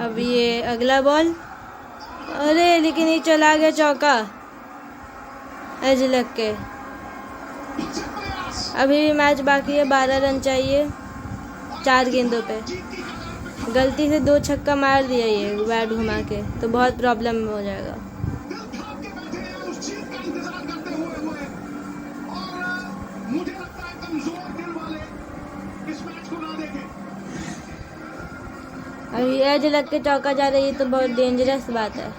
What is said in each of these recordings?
अब ये अगला बॉल, अरे लेकिन ये चला गया चौका एज लग के। अभी भी मैच बाकी है, 12 रन चाहिए 4 गेंदों पे। गलती से 2 छक्का मार दिया ये बैट घुमा के, तो बहुत प्रॉब्लम हो जाएगा। अभी एज लग के चौका जा रही है, तो बहुत डेंजरस बात है।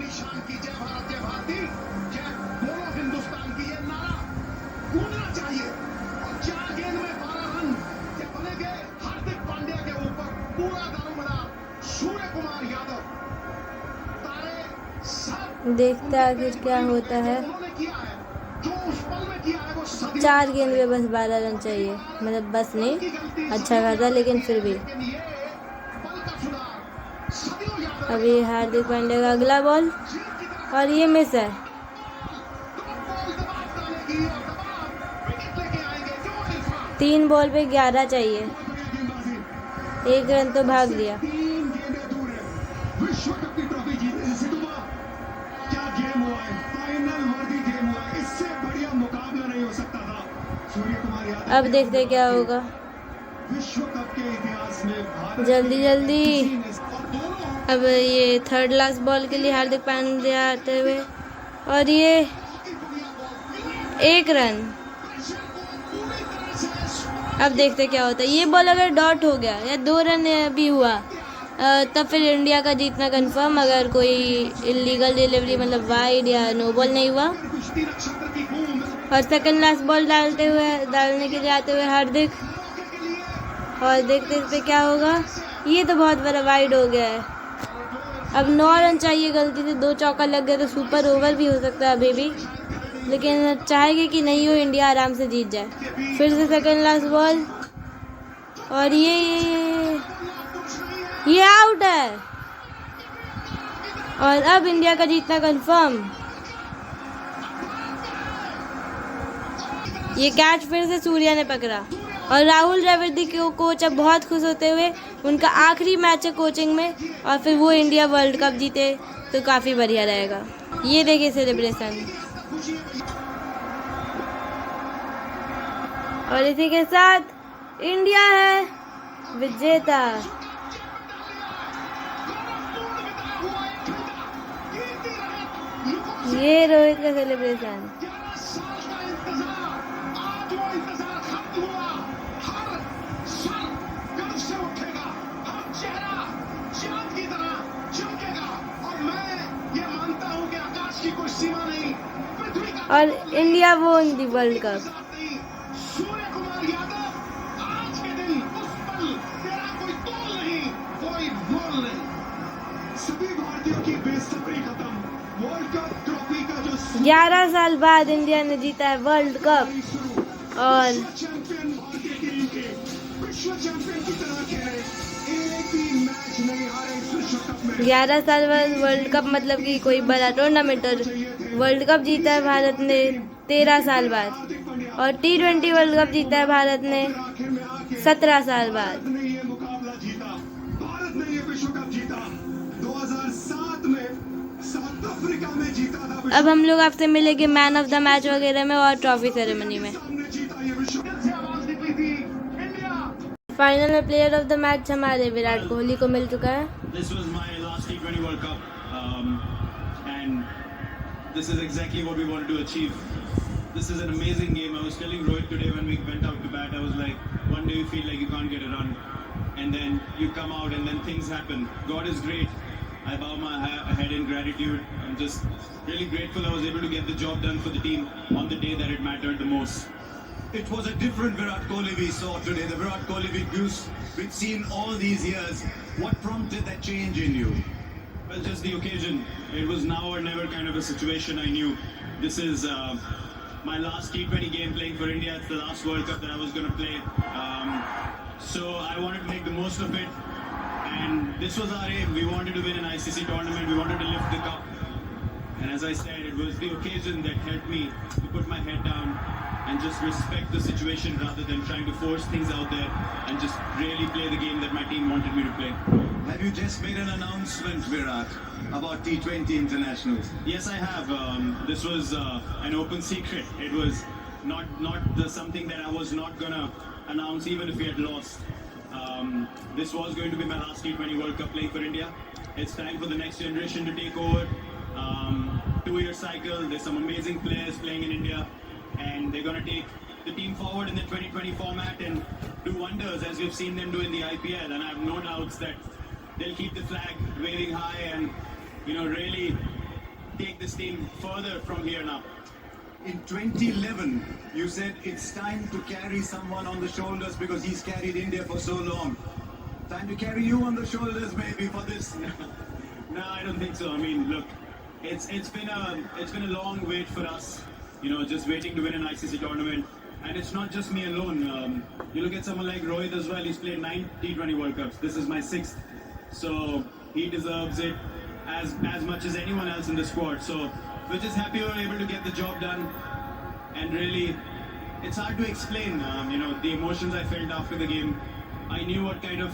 देखते हैं आखिर क्या होता है। 4 गेंद में बस 12 रन चाहिए, मतलब बस नहीं, अच्छा खासा, लेकिन फिर भी। अभी हार्दिक पांड्या का अगला बॉल, और ये मिस है। 3 बॉल पे 11 चाहिए, 1 रन तो भाग लिया। अब देखते क्या होगा, जल्दी जल्दी। अब ये थर्ड लास्ट बॉल के लिए हार्दिक पांड्या आते हुए, और ये 1 रन। अब देखते क्या होता है। ये बॉल अगर डॉट हो गया या 2 रन भी हुआ, तब फिर इंडिया का जीतना कंफर्म। अगर कोई इलीगल डिलीवरी मतलब वाइड या नो बॉल नहीं हुआ। और सेकंड लास्ट बॉल डालने के लिए आते हुए हार्दिक, और देखते देखते क्या होगा। ये तो बहुत बड़ा वाइड हो गया है। अब 9 रन चाहिए, गलती से 2 चौका लग गया तो सुपर ओवर भी हो सकता है अभी भी, लेकिन चाहेंगे कि नहीं हो, इंडिया आराम से जीत जाए। फिर से सेकंड लास्ट बॉल, और ये आउट है, और अब इंडिया का जीतना कंफर्म। ये कैच फिर से सूर्या ने पकड़ा, और राहुल द्रविड़ के कोच अब बहुत खुश होते हुए, उनका आखिरी मैच है कोचिंग में, और फिर वो इंडिया वर्ल्ड कप जीते तो काफ़ी बढ़िया रहेगा। ये देखिए सेलिब्रेशन। और इसी के साथ इंडिया है विजेता। ये रोहित का सेलिब्रेशन। और इंडिया वोन दी वर्ल्ड कप। सभी भारतीयों की बेसब्री खत्म। वर्ल्ड कप ट्रॉफी का जो 11 साल बाद इंडिया ने जीता है वर्ल्ड कप, और चैंपियन भारतीय टीम के विश्व चैंपियन की तरह खेले, एक भी मैच नहीं हारे इस विश्व कप में। 11 साल बाद वर्ल्ड कप मतलब कि कोई बड़ा टूर्नामेंट। और वर्ल्ड कप जीता है भारत ने 13 साल बाद, और T20 वर्ल्ड कप जीता है भारत ने 17 साल बाद। अब हम लोग आपसे मिलेंगे मैन ऑफ द मैच वगैरह में और ट्रॉफी सेरेमनी में। फाइनल में प्लेयर ऑफ द मैच हमारे विराट कोहली को मिल चुका है। This is exactly what we wanted to achieve. This is an amazing game. I was telling Rohit today when we went out to bat, I was like, one day you feel like you can't get a run, and then you come out and then things happen. God is great. I bow my head in gratitude. I'm just really grateful I was able to get the job done for the team on the day that it mattered the most. It was a different Virat Kohli we saw today. The Virat Kohli we've seen all these years. What prompted that change in you? Well, just the occasion. It was now or never kind of a situation. I knew this is my last T20 game playing for India. It's the last World Cup that I was going to play. So I wanted to make the most of it. And this was our aim. We wanted to win an ICC tournament. We wanted to lift the cup. And as I said, it was the occasion that helped me to put my head down and just respect the situation rather than trying to force things out there and just really play the game that my team wanted me to play. Have you just made an announcement, Virat, about T20 internationals? Yes, I have. This was an open secret. It was not something that I was not gonna announce even if we had lost. This was going to be my last T20 World Cup playing for India. It's time for the next generation to take over. 2-year cycle. There's some amazing players playing in India, and they're gonna take the team forward in the 2020 format and do wonders as we've seen them do in the IPL. And I have no doubts that they'll keep the flag waving high and, really take this team further from here now. In 2011, you said it's time to carry someone on the shoulders because he's carried India for so long. Time to carry you on the shoulders maybe for this. No, I don't think so. I mean, look, it's been a long wait for us. Just waiting to win an ICC tournament. And it's not just me alone. You look at someone like Rohit as well. He's played 9 T20 World Cups. This is my 6th. So he deserves it as much as anyone else in the squad. So we're just happy we were able to get the job done. And really, it's hard to explain, the emotions I felt after the game. I knew what kind of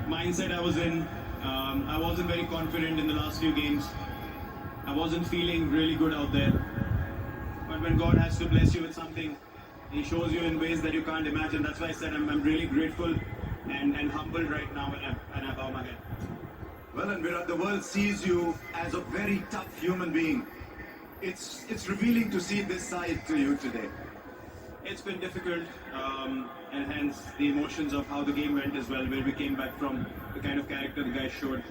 mindset I was in. I wasn't very confident in the last few games. I wasn't feeling really good out there. But when God has to bless you with something, He shows you in ways that you can't imagine. That's why I said I'm really grateful and humbled right now when I bow my head. Well, and Virat, the world sees you as a very tough human being. It's revealing to see this side to you today. It's been difficult, and hence the emotions of how the game went as well, where we came back from the kind of character the guys showed.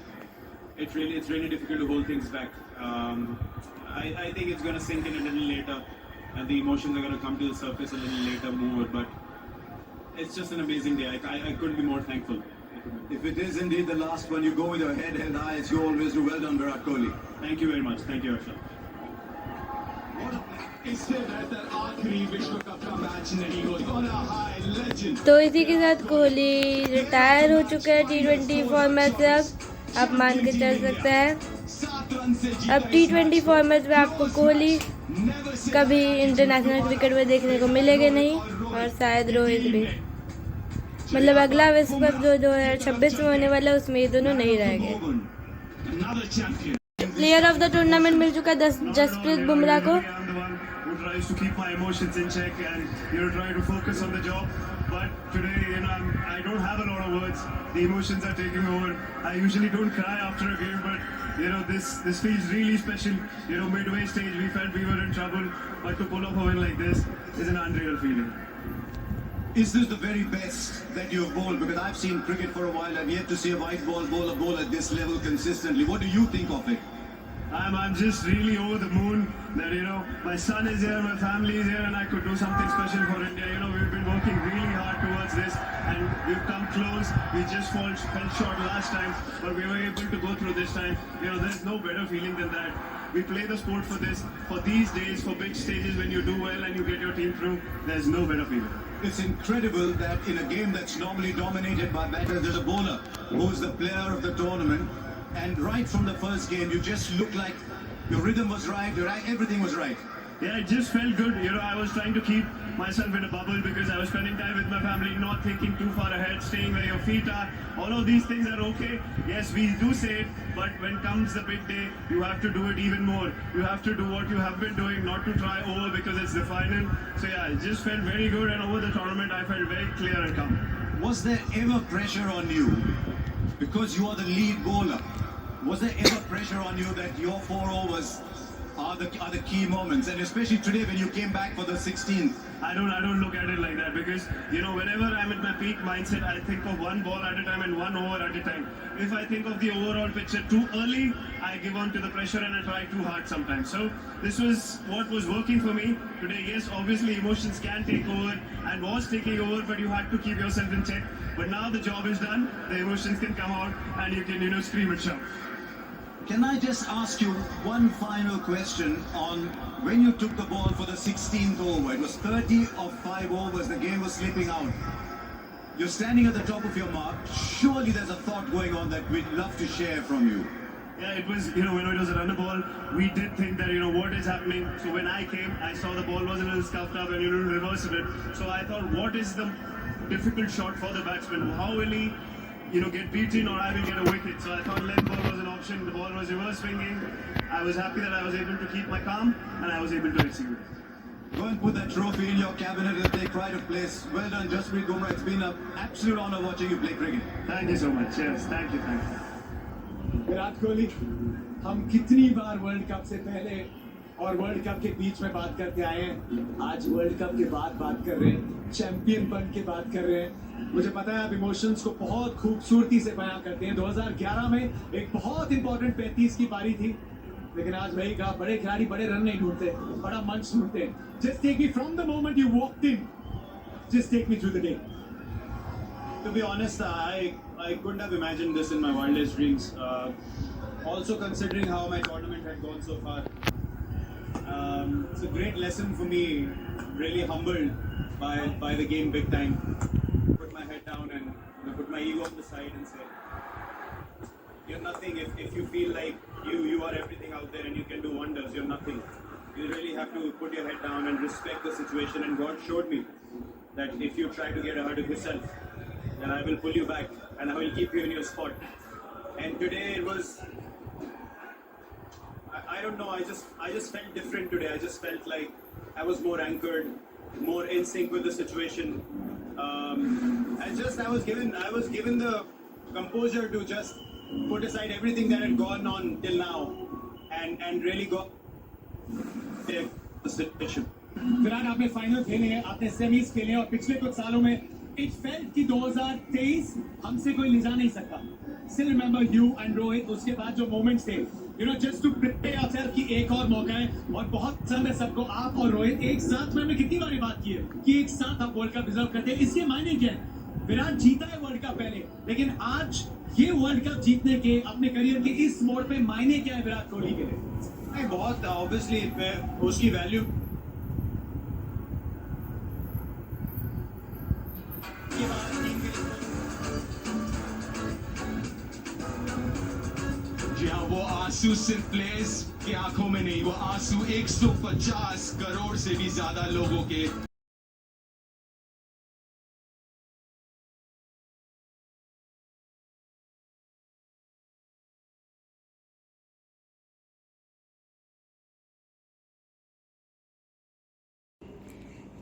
It's really difficult to hold things back. I think it's going to sink in a little later, and the emotions are going to come to the surface a little later more, but it's just an amazing day. I couldn't be more thankful. If it is indeed the last one, you go with your head held high as you always do. Well done, Virat Kohli. Thank you very much. Thank you, Harshal. तो इसी के साथ Kohli retire हो चुका है T20 format से। अब आप मान के चल सकते हैं अब T20 फॉर्मेट में आपको कोहली कभी इंटरनेशनल क्रिकेट में देखने को मिलेगा नहीं, और शायद रोहित भी। मतलब अगला विश्व कप जो 2026 में होने वाला है उसमें ये दोनों नहीं रहेंगे। प्लेयर ऑफ द टूर्नामेंट मिल चुका है जसप्रीत बुमराह को। Tries to keep my emotions in check and try to focus on the job. But today, I don't have a lot of words. The emotions are taking over. I usually don't cry after a game, but this feels really special. Midway stage we felt we were in trouble, but to pull off a win like this is an unreal feeling. Is this the very best that you have bowled? Because I've seen cricket for a while. I've yet to see a white ball bowler bowl at this level consistently. What do you think of it? I'm just really over the moon that my son is here, my family is here, and I could do something special for India. We've been working really hard towards this, and we've come close. We just fell short last time, but we were able to go through this time. There's no better feeling than that. We play the sport for this, for these days, for big stages. When you do well and you get your team through, there's no better feeling. It's incredible that in a game that's normally dominated by batters, there's a bowler who's the player of the tournament. And right from the first game, you just looked like your rhythm was right, everything was right. Yeah, it just felt good. I was trying to keep myself in a bubble because I was spending time with my family, not thinking too far ahead, staying where your feet are. All of these things are okay. Yes, we do say it, but when comes the big day, you have to do it even more. You have to do what you have been doing, not to try over because it's the final. So yeah, it just felt very good, and over the tournament, I felt very clear and calm. Was there ever pressure on you? Because you are the lead bowler. Was there ever pressure on you that your 4 overs are the key moments, and especially today when you came back for the 16th? I don't look at it like that because whenever I'm at my peak mindset, I think of one ball at a time and 1 over at a time. If I think of the overall picture too early, I give on to the pressure and I try too hard sometimes. So this was what was working for me today. Yes, obviously emotions can take over and was taking over, but you had to keep yourself in check. But now the job is done, the emotions can come out and you can scream and shout. Can I just ask you one final question on when you took the ball for the 16th over? It was 30 of 5 overs, the game was slipping out. You're standing at the top of your mark. Surely there's a thought going on that we'd love to share from you. Yeah, it was, when it was a runner ball, we did think that, what is happening? So when I came, I saw the ball was a little scuffed up and, reverse of it. So I thought, what is the difficult shot for the batsman? How will he get beaten or I will get a wicket. So I thought length ball was an option. The ball was reverse swinging. I was happy that I was able to keep my calm and I was able to execute. Go and put that trophy in your cabinet and take pride of place. Well done, Jasprit Bumrah. It's been an absolute honor watching you play cricket. Thank you so much. Yes, thank you. Virat Kohli, हम कितनी बार world cup से पहले और world cup के बीच में बात करते आए हैं, आज वर्ल्ड कप के बाद बात कर रहे हैं, चैंपियन बन के बात कर रहे हैं। मुझे पता है आप इमोशंस को बहुत खूबसूरती से बयां करते हैं। 2011 में एक बहुत इंपॉर्टेंट 35 की पारी थी, लेकिन आज वही कहा, बड़े खिलाड़ी बड़े रन नहीं ढूंढते, बड़ा मंच ढूंढते। Just take me from the moment you walked in. Just take me through the day. To be honest, I couldn't have imagined this in my wildest dreams. Also considering how my tournament had gone so far. It's a great lesson for me, really humbled by the game big time. Put my head down and put my ego on the side and say, you're nothing. If you feel like you are everything out there and you can do wonders, you're nothing. You really have to put your head down and respect the situation. And God showed me that if you try to get ahead of yourself, then I will pull you back and I will keep you in your spot. And today it was, I don't know, I just felt different today. I just felt like I was more anchored, more in sync with the situation. I was given the composure to just put aside everything that had gone on till now and really go the situation. Virat, आपने final खेले हैं, आपने semis खेले हैं और पिछले कुछ सालों में इट फेल्ट कि 2023 हमसे कोई ले जा नहीं सकता। Still remember you and Rohit, उसके बाद जो मोमेंट्स थे, just to prepare yourself कि एक और मौका है। और बहुत पसंद है सबको, आप और रोहित एक साथ में हमने कितनी बार बात की है कि एक साथ आप वर्ल्ड कप डिजर्व करते हैं। इसके मायने क्या है? विराट जीता है वर्ल्ड कप पहले, लेकिन आज ये वर्ल्ड कप जीतने के अपने करियर के इस मोड़ पे मायने क्या है विराट कोहली के लिए? बहुत ऑब्वियसली उसकी वैल्यू जी हाँ, वो आंसू सिर्फ प्लेयर्स की आंखों में नहीं, वो आंसू 150 करोड़ से भी ज्यादा लोगों के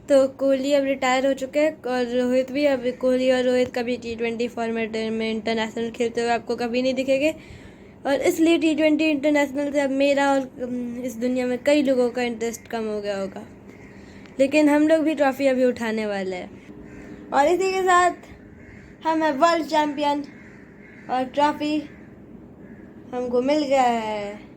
तो कोहली अब रिटायर हो चुके हैं और रोहित भी। अब कोहली और रोहित कभी T20 फॉर्मेट में इंटरनेशनल खेलते हुए आपको कभी नहीं दिखेंगे और इसलिए T20 इंटरनेशनल से अब मेरा और इस दुनिया में कई लोगों का इंटरेस्ट कम हो गया होगा, लेकिन हम लोग भी ट्रॉफी अभी उठाने वाले हैं और इसी के साथ हम हैं वर्ल्ड चैम्पियन और ट्रॉफी हमको मिल गया है।